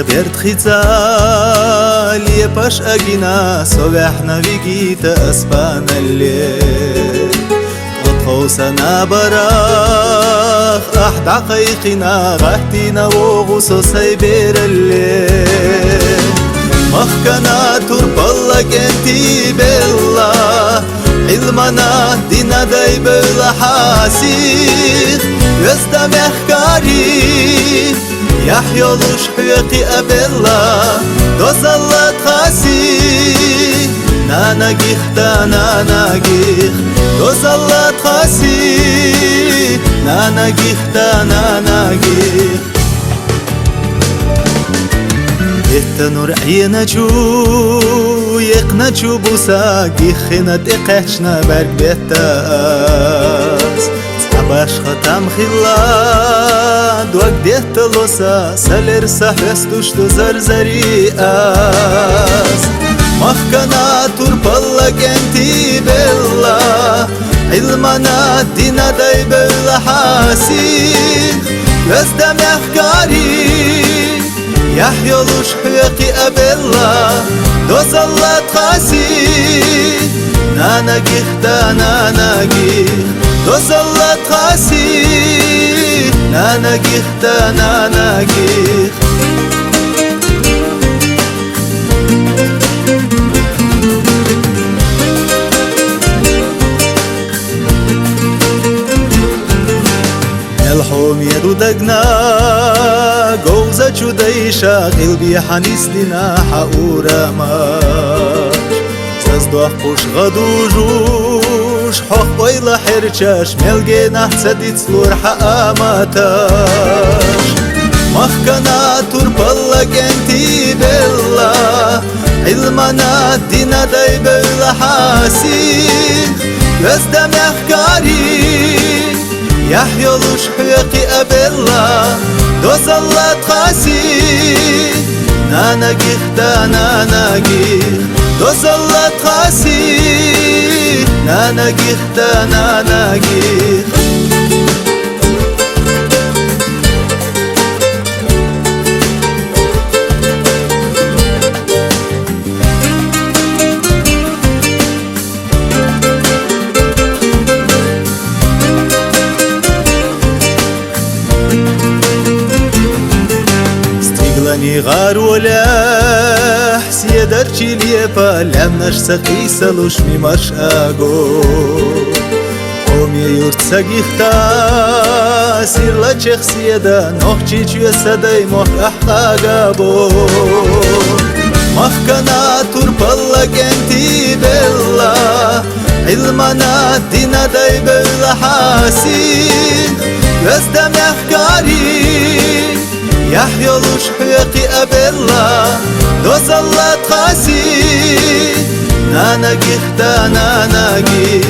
برد خيزال يباش أجينا صبحنا بيجيت أسبان الليل وطوسنا براخ أحد عقيقنا غهتنا وغوصو سيبير الليل مخكنا ترب الله كنتي بالله علمنا دينا داي بلا حاسيخ يزدم احكاري يحيولوش حيقي أبلا دوزالات خاسي نانا جيخ دا نانا جيخ دوزالات خاسي نانا جيخ دا نانا جيخ التنور عينا جو يقنا جو بوسا جيخنا تقحشنا برق بيتاس صباش ختم خلاد وقديت لوسا سالر سحوستوش تو زرزري آس مخكنا ترب الله كنتي بالله علمنا دينا داي بلا حاسيخ يزدم احكاري يحيولوش حيقي أبلا دوزالات خاسي نانا جيخ دا نانا جيخ دوزالات خاسي نانا جيخ دا نانا جيخ الحوم يدو دقنا جوزة جودي شاغل بيحنيس لنا حقورة ماش زدوح قوش غدو جوش حق ويلا حرشاش ملقينا حسدي تسلور حقاماتاش مخكنا ترب الله كنتي بالله علمنا دينا داي بلا حاسيخ يزدم احكاري يحيولوش حيقي أبلا دوزالات خاسي نانا جيخ دا نانا جيخ دوزالات خاسي نانا جيخ دا نانا جيخ غار ولا حسيا درشي ليبا لمناش سقي سلوش ميماش اغو قومي يورت سقيختا سير لا تشيخ سيدا نوخشي تشويا سداي موخ احقاقا بو مخكنا ترب الله كنتي بالله علمنا دينا داي بلا حاسين يزدم احكاري يحيولوش حيقي أبلا دوزالات خاسي نانا جيخ دا نانا جيخ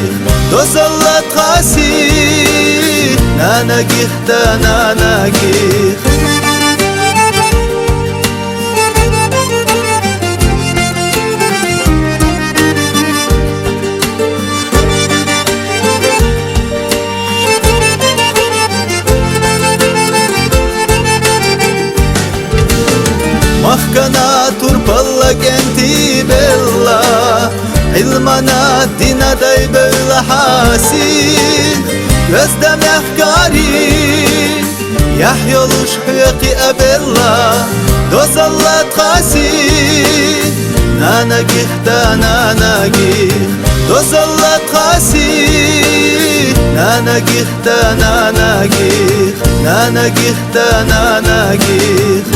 دوزالات خاسي نانا جيخ دا نانا جيخ مخكنا ترب الله كنتي بالله علمنا دينا داي بلا حاسين يزدم احكاري يحيولوش حيقي أبلا دوزالات خاسي نانا جيخ دا نانا جيخ دوزالات خاسي نانا جيخ دا نانا جيخ نانا جيخ دا نانا جيخ